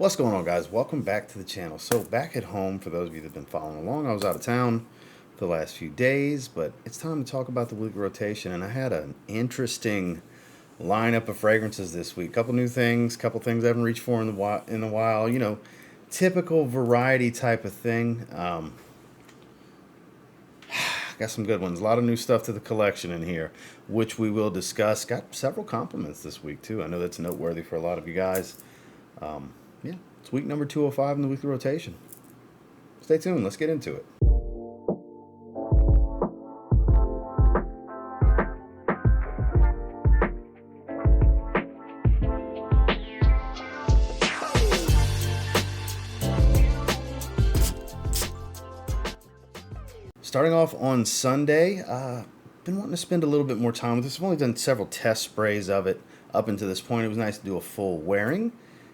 What's going on, guys? Welcome back to the channel. So back at home, for those of you that have been following along, I was out of town for the last few days, but it's time to talk about the weekly rotation, and I had an interesting lineup of fragrances this week. Couple new things, couple things I haven't reached for in a while. You know, typical variety type of thing. Got some good ones. A lot of new stuff to the collection in here, which we will discuss. Got several compliments this week too. I know that's noteworthy for a lot of you guys. Yeah, it's week number 205 in the weekly rotation. Stay tuned. Let's get into it. Starting off on Sunday, been wanting to spend a little bit more time with this. I've only done several test sprays of it up until this point. It was nice to do a full wearing.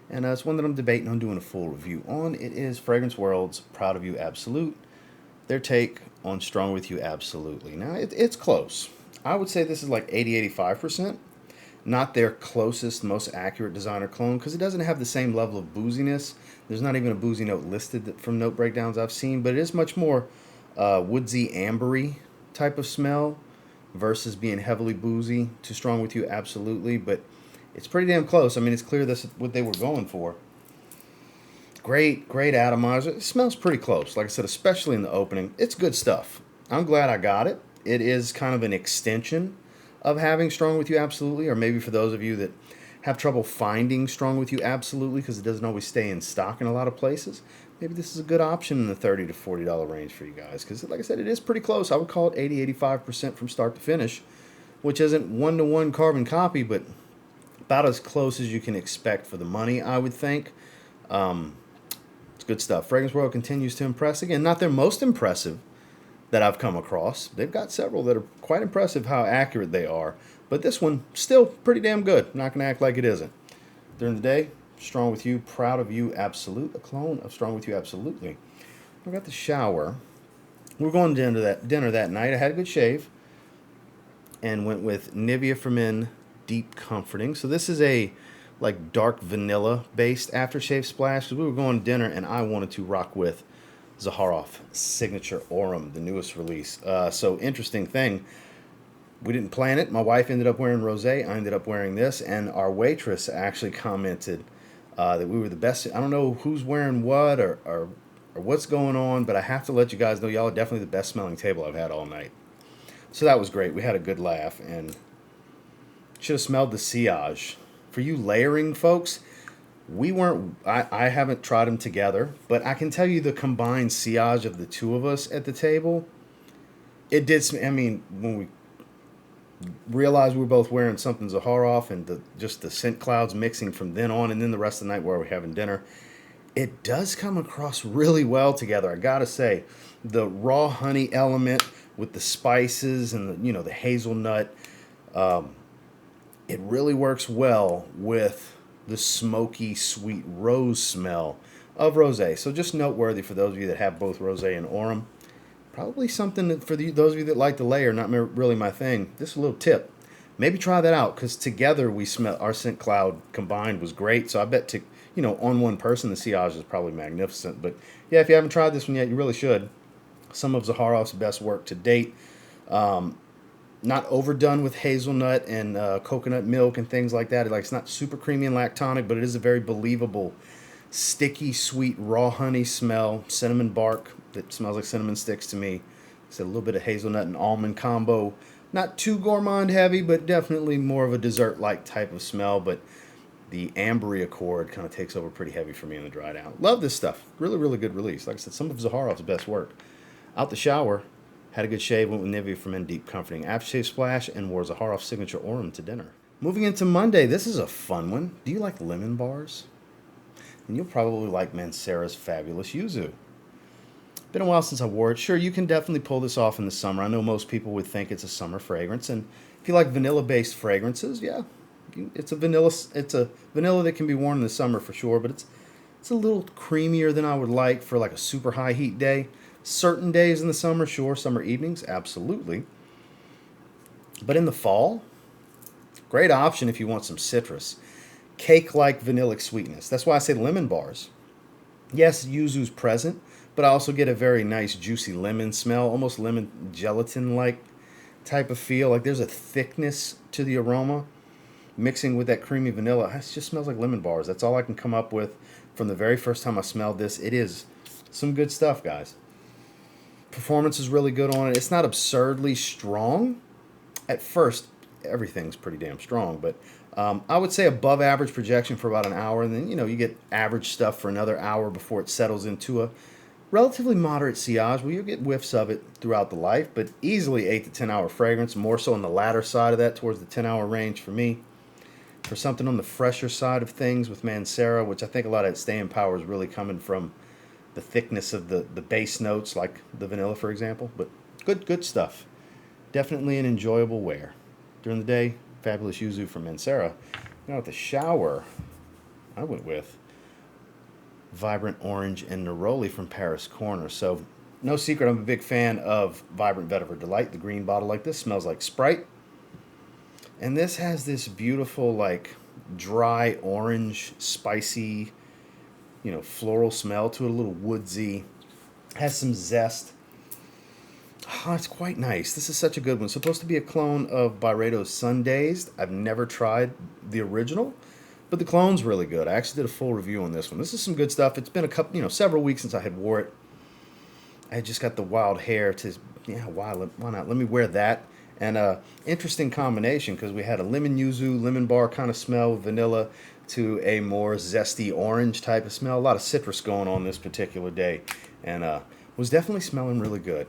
And it's one that I'm debating on doing a full review on. It is Fragrance World's Proud of You Absolute. Their take on Strong With You Absolutely. Now, it's close. I would say this is like 80-85%. Not their closest, most accurate designer clone, because it doesn't have the same level of booziness. There's not even a boozy note listed from note breakdowns I've seen, but it is much more woodsy, ambery type of smell versus being heavily boozy to Strong With You Absolutely. But it's pretty damn close. I mean, it's clear this is what they were going for. Great atomizer. It smells pretty close. Like I said, especially in the opening. It's good stuff. I'm glad I got it. It is kind of an extension of having Strong With You Absolutely, or maybe for those of you that have trouble finding Strong With You Absolutely because it doesn't always stay in stock in a lot of places, maybe this is a good option in the $30 to $40 range for you guys. Because like I said, it is pretty close. I would call it 80-85% from start to finish, which isn't one-to-one carbon copy, but about as close as you can expect for the money, I would think. It's good stuff. Fragrance World continues to impress. Again, not their most impressive that I've come across. They've got several that are quite impressive how accurate they are. But this one, still pretty damn good. Not going to act like it isn't. During the day, Strong With You, Proud of You Absolute. A clone of Strong With You Absolutely. I got the shower. We were going to dinner that night. I had a good shave. And went with Nivea for Men Deep Comforting. So this is a like dark vanilla based aftershave splash, because we were going to dinner and I wanted to rock with Zaharoff Signature Aurum, the newest release. So interesting thing, we didn't plan it. My wife ended up wearing rosé. I ended up wearing this, and our waitress actually commented that we were the best. I don't know who's wearing what or what's going on, but I have to let you guys know y'all are definitely the best smelling table I've had all night. So that was great. We had a good laugh, and should have smelled the sillage. For you layering folks, I haven't tried them together, but I can tell you the combined sillage of the two of us at the table, it did. I mean, when we realized we were both wearing something Zaharoff and just the scent clouds mixing from then on, and then the rest of the night where we're having dinner, it does come across really well together. I gotta say, the raw honey element with the spices and the hazelnut. It really works well with the smoky, sweet rose smell of rosé. So just noteworthy for those of you that have both rosé and Aurum. Probably something for those of you that like the layer, not really my thing. Just a little tip. Maybe try that out, because together we smell, our scent cloud combined was great. So I bet on one person, the sillage is probably magnificent. But yeah, if you haven't tried this one yet, you really should. Some of Zaharoff's best work to date. Not overdone with hazelnut and coconut milk and things like that. It's not super creamy and lactonic, but it is a very believable, sticky, sweet, raw honey smell. Cinnamon bark that smells like cinnamon sticks to me. It's a little bit of hazelnut and almond combo. Not too gourmand heavy, but definitely more of a dessert-like type of smell. But the ambery accord kind of takes over pretty heavy for me in the dry down. Love this stuff. Really, really good release. Like I said, some of Zaharoff's best work. Out the shower. Had a good shave, went with Nivea for Men Deep Comforting Aftershave Splash, and wore Zaharoff Signature Aurum to dinner. Moving into Monday, this is a fun one. Do you like lemon bars? And you'll probably like Mancera's Fabulous Yuzu. Been a while since I wore it. Sure, you can definitely pull this off in the summer. I know most people would think it's a summer fragrance, and if you like vanilla-based fragrances, yeah, it's a vanilla that can be worn in the summer for sure, but it's a little creamier than I would like for like a super high heat day. Certain days in the summer, sure. Summer evenings, absolutely. But in the fall, great option if you want some citrus. cake-like vanillic sweetness. That's why I say lemon bars. Yes, yuzu's present, but I also get a very nice juicy lemon smell, almost lemon gelatin-like type of feel. Like there's a thickness to the aroma mixing with that creamy vanilla. It just smells like lemon bars. That's all I can come up with from the very first time I smelled this. It is some good stuff, guys. Performance is really good on it. It's not absurdly strong. At first, everything's pretty damn strong, but I would say above average projection for about an hour, and then you get average stuff for another hour before it settles into a relatively moderate sillage. Well, you'll get whiffs of it throughout the life, but easily 8 to 10 hour fragrance, more so on the latter side of that, towards the 10-hour range for me. For something on the fresher side of things with Mancera, which I think a lot of its staying power is really coming from the thickness of the base notes, like the vanilla, for example. But good stuff. Definitely an enjoyable wear. During the day, fabulous Yuzu from Mancera. Now at the shower, I went with Vibrant Orange and Neroli from Paris Corner. So, no secret, I'm a big fan of Vibrant Vetiver Delight. The green bottle like this smells like Sprite. And this has this beautiful, like, dry orange, spicy, floral smell to it, a little woodsy. Has some zest. Oh, it's quite nice. This is such a good one. It's supposed to be a clone of Byredo's Sundazed. I've never tried the original, but the clone's really good. I actually did a full review on this one. This is some good stuff. It's been a couple, several weeks since I had wore it. I had just got the wild hair to, why not? Let me wear that. And interesting combination, because we had a lemon yuzu, lemon bar kind of smell with vanilla to a more zesty orange type of smell. A lot of citrus going on this particular day. And was definitely smelling really good.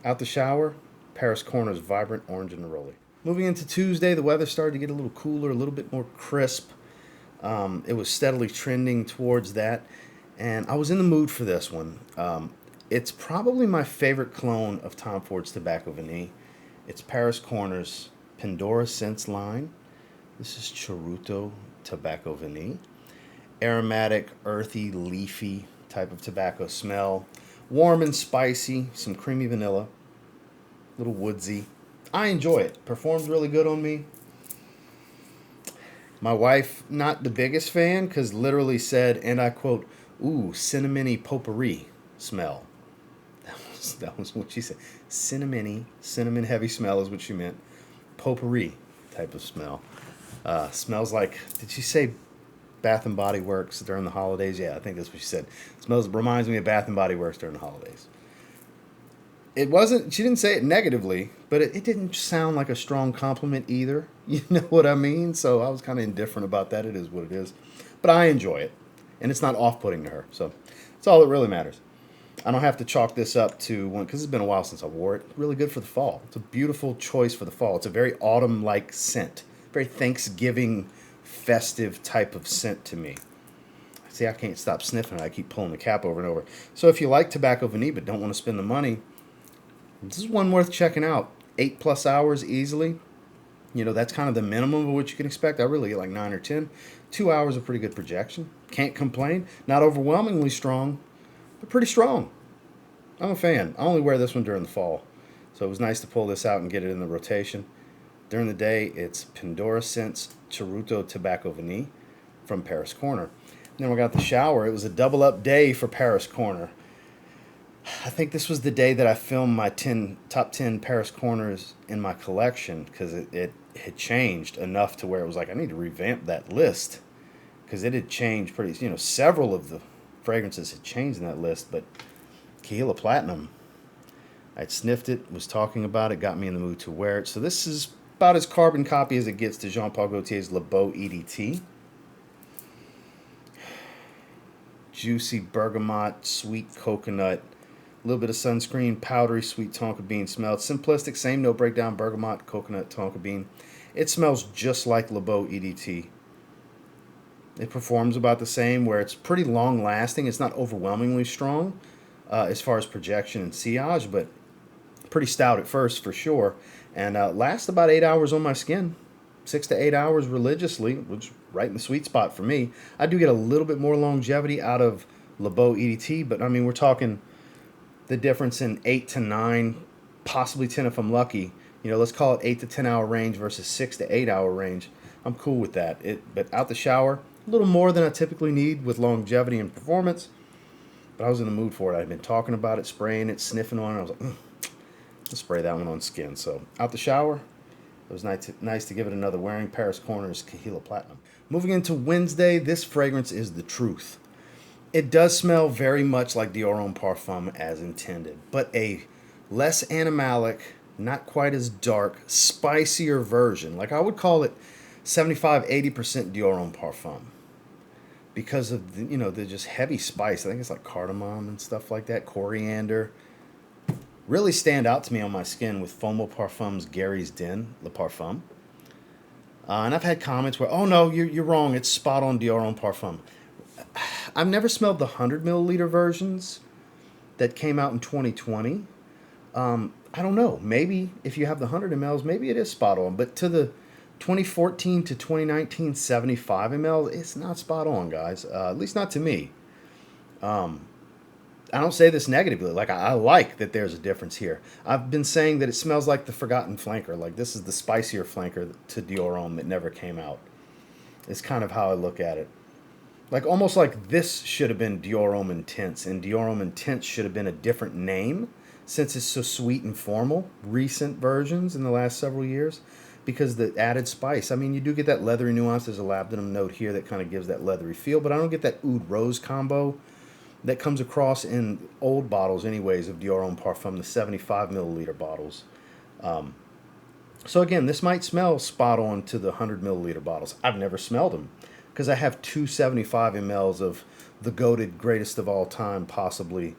Out the shower, Paris Corner's Vibrant Orange and Neroli. Moving into Tuesday, the weather started to get a little cooler, a little bit more crisp. It was steadily trending towards that. And I was in the mood for this one. It's probably my favorite clone of Tom Ford's Tobacco Vanille. It's Paris Corner's Pendora Scents line. This is Charuto Tobacco Vanille. Aromatic, earthy, leafy type of tobacco smell. Warm and spicy, some creamy vanilla. A little woodsy. I enjoy it. Performs really good on me. My wife, not the biggest fan, because literally said, and I quote, "Ooh, cinnamony potpourri smell." That was what she said. Cinnamon heavy smell is what she meant. Potpourri type of smell. Smells like, did she say Bath and Body Works during the holidays? Yeah, I think that's what she said. Reminds me of Bath and Body Works during the holidays. She didn't say it negatively, but it didn't sound like a strong compliment either. You know what I mean? So I was kind of indifferent about that. It is what it is. But I enjoy it. And it's not off-putting to her. So that's all that really matters. I don't have to chalk this up to one, because it's been a while since I wore it. Really good for the fall. It's a beautiful choice for the fall. It's a very autumn-like scent. Very Thanksgiving, festive type of scent to me. See, I can't stop sniffing it. I keep pulling the cap over and over. So if you like Tobacco Vanille but don't want to spend the money, this is one worth checking out. 8+ hours easily. That's kind of the minimum of what you can expect. I really get like 9 or 10. 2 hours of pretty good projection. Can't complain. Not overwhelmingly strong, but pretty strong. I'm a fan. I only wear this one during the fall. So it was nice to pull this out and get it in the rotation. During the day, it's Pendora Scents Charuto Tobacco Vanille from Paris Corner. Then we got the shower. It was a double-up day for Paris Corner. I think this was the day that I filmed my top 10 Paris Corners in my collection, because it had changed enough to where it was like, I need to revamp that list, because it had changed several of the fragrances had changed in that list, but Kaheela Platinum, I'd sniffed it, was talking about it, got me in the mood to wear it. So this is about as carbon copy as it gets to Jean Paul Gaultier's Le Beau EDT. Juicy bergamot, sweet coconut, a little bit of sunscreen, powdery sweet tonka bean smell. It's simplistic, same note breakdown, bergamot, coconut, tonka bean. It smells just like Le Beau EDT. It performs about the same, where it's pretty long lasting. It's not overwhelmingly strong as far as projection and sillage, but pretty stout at first for sure. And lasts about 8 hours on my skin. 6 to 8 hours religiously, which is right in the sweet spot for me. I do get a little bit more longevity out of Le Beau EDT, but I mean, we're talking the difference in 8 to 9, possibly 10 if I'm lucky. Let's call it 8 to 10 hour range versus 6 to 8 hour range. I'm cool with that. But out the shower, a little more than I typically need with longevity and performance. But I was in the mood for it. I'd been talking about it, spraying it, sniffing on it. I was like, let's spray that one on skin. So out the shower, it was nice to give it another wearing. Paris Corners Kaheela Platinum. Moving into Wednesday, this fragrance is the truth. It does smell very much like Dior Homme Parfum as intended, but a less animalic, not quite as dark, spicier version. Like I would call it 75-80% Dior Homme Parfum because of the just heavy spice. I think it's like cardamom and stuff like that, coriander. Really stand out to me on my skin with Fomo Parfums Gary's Den Le Parfum. And I've had comments where, oh no, you're wrong, it's spot on Dior Homme Parfum. I've never smelled the 100 milliliter versions that came out in 2020. I don't know. Maybe if you have the 100 mLs, maybe it is spot on. But to the 2014 to 2019 75 ml, it's not spot on, guys. At least not to me. I don't say this negatively. Like, I like that there's a difference here. I've been saying that it smells like the Forgotten Flanker. Like, this is the spicier flanker to Dior Homme that never came out. It's kind of how I look at it. Like, almost like this should have been Dior Homme Intense, and Dior Homme Intense should have been a different name since it's so sweet and formal. Recent versions in the last several years, because the added spice. I mean, you do get that leathery nuance. There's a labdanum note here that kind of gives that leathery feel, but I don't get that oud rose combo that comes across in old bottles anyways of Dior Homme Parfum, the 75 milliliter bottles. So again, this might smell spot on to the 100 milliliter bottles. I've never smelled them because I have two 75 mLs of the goated greatest of all time, possibly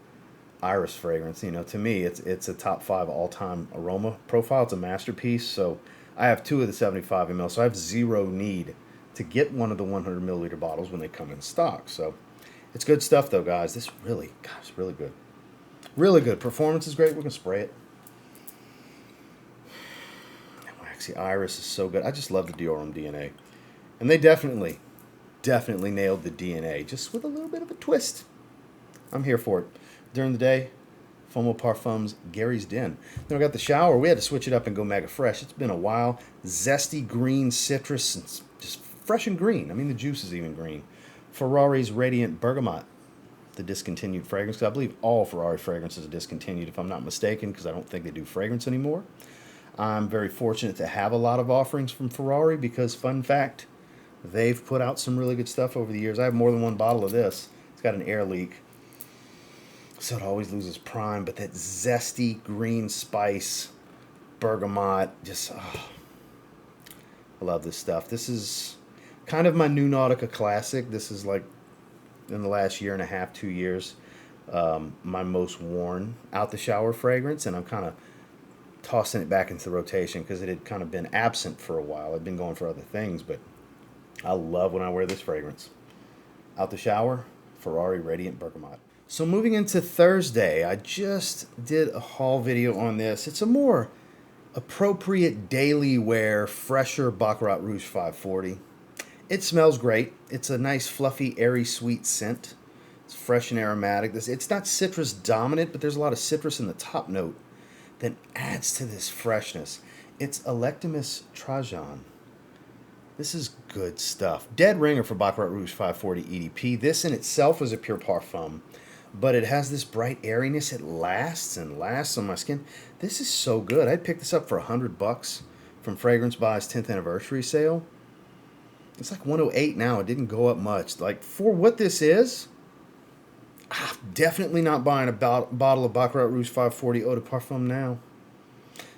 Iris fragrance. To me, it's a top 5 all-time aroma profile. It's a masterpiece. So I have two of the 75 mL. So I have zero need to get one of the 100 milliliter bottles when they come in stock. So it's good stuff, though, guys. This really, gosh, really good. Really good. Performance is great. We're going to spray it. Waxy Iris is so good. I just love the Dior Homme DNA. And they definitely nailed the DNA, just with a little bit of a twist. I'm here for it. During the day, Fomo Parfums Gary's Den. Then I got the shower. We had to switch it up and go mega fresh. It's been a while. Zesty green citrus, and just fresh and green. I mean, the juice is even green. Ferrari's Radiant Bergamot, the discontinued fragrance. I believe all Ferrari fragrances are discontinued, if I'm not mistaken, because I don't think they do fragrance anymore. I'm very fortunate to have a lot of offerings from Ferrari because, fun fact, they've put out some really good stuff over the years. I have more than one bottle of this. It's got an air leak, so it always loses prime. But that zesty green spice, bergamot, just, oh, I love this stuff. This is kind of my new Nautica classic. This is like, in the last year and a half, 2 years, my most worn out the shower fragrance, and I'm kind of tossing it back into the rotation because it had kind of been absent for a while. I've been going for other things, but I love when I wear this fragrance. Out the shower, Ferrari Radiant Bergamot. So moving into Thursday, I just did a haul video on this. It's a more appropriate daily wear, fresher Baccarat Rouge 540. It smells great. It's a nice, fluffy, airy, sweet scent. It's fresh and aromatic. It's not citrus dominant, but there's a lot of citrus in the top note that adds to this freshness. It's Electimuss Trajan. This is good stuff. Dead ringer for Baccarat Rouge 540 EDP. This in itself is a pure parfum, but it has this bright airiness. It lasts and lasts on my skin. This is so good. I'd pick this up for $100 from Fragrance Buy's 10th anniversary sale. It's like 108 now. It didn't go up much. Like, for what this is, I'm definitely not buying a bottle of Baccarat Rouge 540 Eau de Parfum now.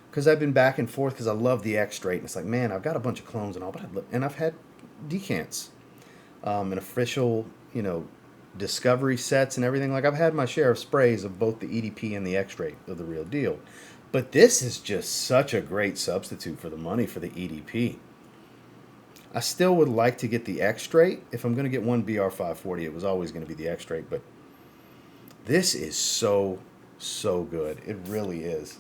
Because I've been back and forth because I love the X-Straight. And it's like, man, I've got a bunch of clones and all, but I've had decants. And official, discovery sets and everything. Like, I've had my share of sprays of both the EDP and the X-Straight of the real deal. But this is just such a great substitute for the money for the EDP. I still would like to get the X-Straight. If I'm going to get one BR 540, it was always going to be the X-Straight. But this is so, so good. It really is.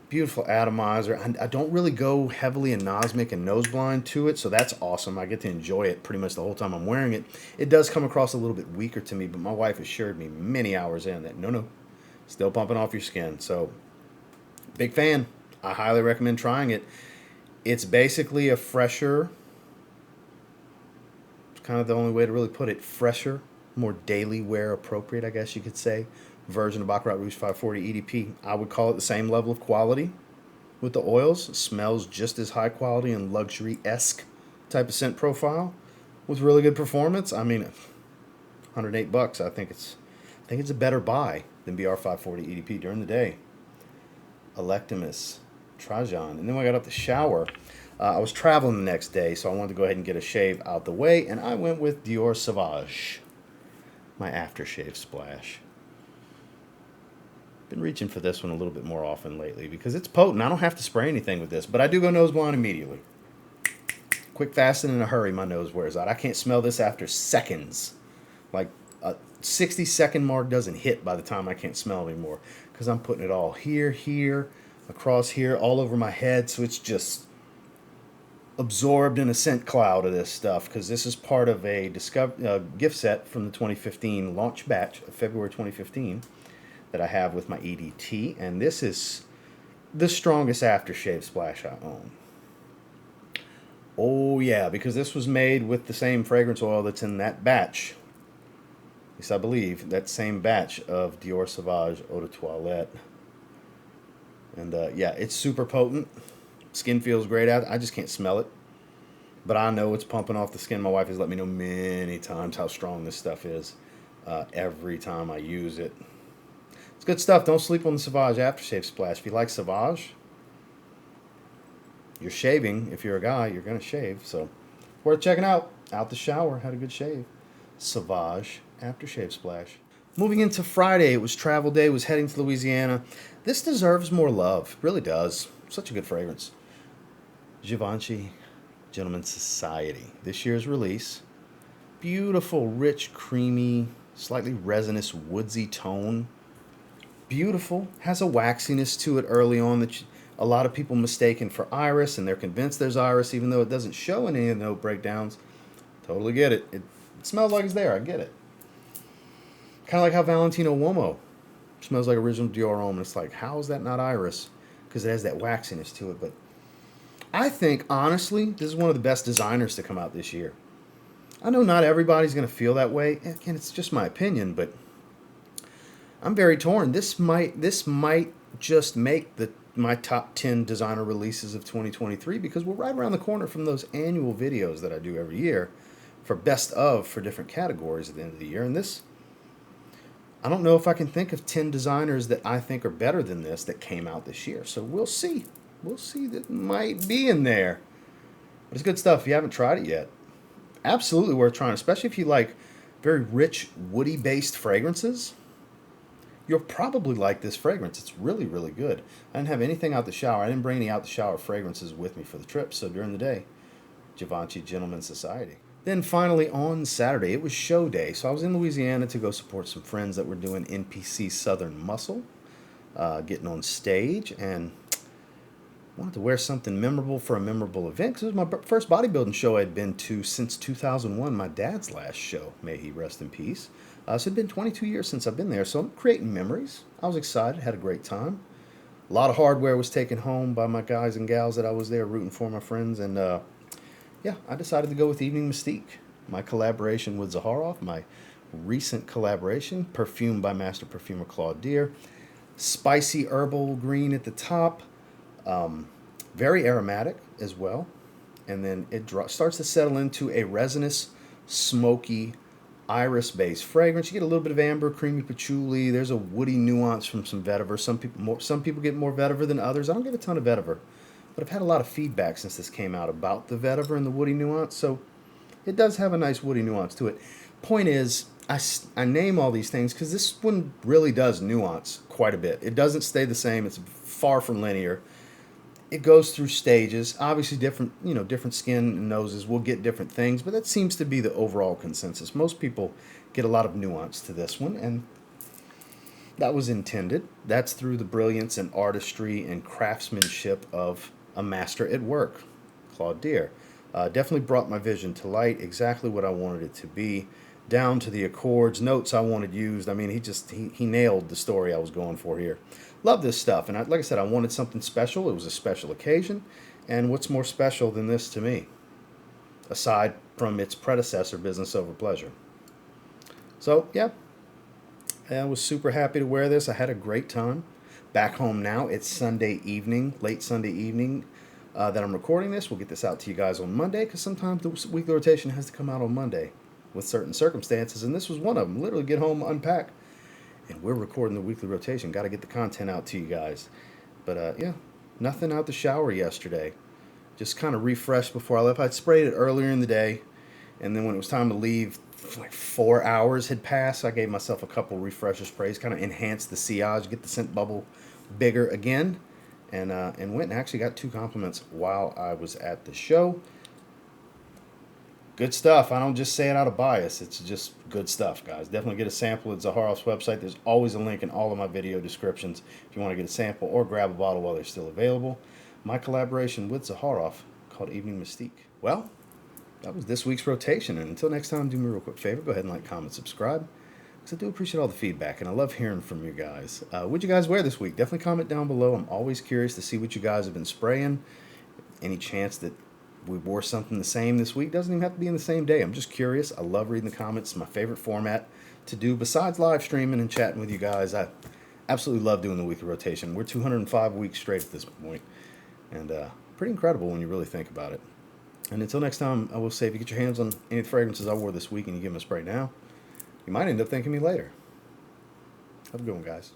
Beautiful atomizer. I don't really go heavily anosmic and nose blind to it, so that's awesome. I get to enjoy it pretty much the whole time I'm wearing it. It does come across a little bit weaker to me, but my wife assured me many hours in that no, still pumping off your skin. So, big fan. I highly recommend trying it. It's basically a fresher, it's kind of the only way to really put it, fresher, more daily wear appropriate, I guess you could say, version of Baccarat Rouge 540 EDP. I would call it the same level of quality with the oils. It smells just as high quality and luxury-esque type of scent profile with really good performance. I mean, $108. I think it's a better buy than BR 540 EDP during the day. Electimuss Trajan. And then when I got up to shower, I was traveling the next day, so I wanted to go ahead and get a shave out the way, and I went with Dior Sauvage, my aftershave splash. Been reaching for this one a little bit more often lately because it's potent. I don't have to spray anything with this, but I do go nose blind immediately. Quick, fast, and in a hurry, my nose wears out. I can't smell this after seconds. Like a 60-second mark doesn't hit by the time I can't smell anymore because I'm putting it all here, across here, all over my head, so it's just absorbed in a scent cloud of this stuff because this is part of a gift set from the 2015 launch batch of February 2015 that I have with my EDT, and this is the strongest aftershave splash I own. Oh yeah, because this was made with the same fragrance oil that's in that batch. At least I believe that same batch of Dior Sauvage Eau de Toilette. And yeah, it's super potent. Skin feels great out. I just can't smell it. But I know it's pumping off the skin. My wife has let me know many times how strong this stuff is every time I use it. It's good stuff. Don't sleep on the Sauvage aftershave splash. If you like Sauvage, you're shaving. If you're a guy, you're going to shave. So, worth checking out. Out the shower, had a good shave. Sauvage aftershave splash. Moving into Friday, it was travel day, was heading to Louisiana. This deserves more love. Really does. Such a good fragrance. Givenchy Gentleman's Society. This year's release. Beautiful, rich, creamy, slightly resinous, woodsy tone. Beautiful. Has a waxiness to it early on that a lot of people mistaken for iris, and they're convinced there's iris, even though it doesn't show any of the note breakdowns. Totally get it. It smells like it's there. I get it. Kind of like how Valentino Uomo smells like original Dior Aurum. It's like, how is that not iris? Because it has that waxiness to it. But I think, honestly, this is one of the best designers to come out this year. I know not everybody's going to feel that way. Again, it's just my opinion, but I'm very torn. This might just make my top 10 designer releases of 2023 because we're right around the corner from those annual videos that I do every year for best of for different categories at the end of the year. And this, I don't know if I can think of 10 designers that I think are better than this that came out this year. So we'll see. We'll see. That might be in there. But it's good stuff. If you haven't tried it yet, absolutely worth trying, especially if you like very rich, woody-based fragrances. You'll probably like this fragrance. It's really, really good. I didn't have anything out the shower. I didn't bring any out the shower fragrances with me for the trip. So during the day, Givenchy Gentleman's Society. Then finally on Saturday, it was show day. So I was in Louisiana to go support some friends that were doing NPC Southern Muscle, getting on stage, and wanted to wear something memorable for a memorable event because it was my first bodybuilding show I'd been to since 2001, my dad's last show. May he rest in peace. So it'd been 22 years since I've been there, so I'm creating memories. I was excited, had a great time. A lot of hardware was taken home by my guys and gals that I was there rooting for, my friends, and yeah, I decided to go with Evening Mystique, my collaboration with Zaharoff, my recent collaboration, perfumed by master perfumer Claude Deer. Spicy herbal green at the top, very aromatic as well, and then it starts to settle into a resinous, smoky, iris-based fragrance. You get a little bit of amber, creamy patchouli. There's a woody nuance from some vetiver. Some people get more vetiver than others. I don't get a ton of vetiver, but I've had a lot of feedback since this came out about the vetiver and the woody nuance, so it does have a nice woody nuance to it. Point is, I name all these things because this one really does nuance quite a bit. It doesn't stay the same. It's far from linear. It goes through stages. Obviously, different skin and noses will get different things, but that seems to be the overall consensus. Most people get a lot of nuance to this one, and that was intended. That's through the brilliance and artistry and craftsmanship of a master at work, Claude Deer. Definitely brought my vision to light, exactly what I wanted it to be, down to the accords, notes I wanted used. I mean, he nailed the story I was going for here. Love this stuff, and like I said, I wanted something special. It was a special occasion, And what's more special than this to me, aside from its predecessor, Business Over Pleasure? So, yeah, I was super happy to wear this. I had a great time. Back home now, it's Sunday evening, late Sunday evening that I'm recording this. We'll get this out to you guys on Monday because sometimes the weekly rotation has to come out on Monday with certain circumstances, and this was one of them. Literally get home, unpack, and we're recording the weekly rotation. Got to get the content out to you guys. But yeah, nothing out the shower yesterday. Just kind of refreshed before I left. I'd sprayed it earlier in the day, and then when it was time to leave, like 4 hours had passed. I gave myself a couple refresher sprays, kind of enhance the sillage, get the scent bubble bigger again, and went and actually got 2 compliments while I was at the show. Good stuff. I don't just say it out of bias. It's just good stuff, guys. Definitely get a sample at Zaharoff's website. There's always a link in all of my video descriptions if you want to get a sample or grab a bottle while they're still available. My collaboration with Zaharoff called Evening Mystique. Well, that was this week's rotation. And until next time, do me a real quick favor. Go ahead and like, comment, subscribe, because I do appreciate all the feedback, and I love hearing from you guys. What'd you guys wear this week? Definitely comment down below. I'm always curious to see what you guys have been spraying. Any chance that we wore something the same this week? Doesn't even have to be in the same day. I'm just curious. I love reading the comments. It's my favorite format to do besides live streaming and chatting with you guys. I absolutely love doing the weekly rotation. We're 205 weeks straight at this point, and pretty incredible when you really think about it. And until next time, I will say, if you get your hands on any of the fragrances I wore this week and you give them a spray now, you might end up thanking me later. Have a good one, guys.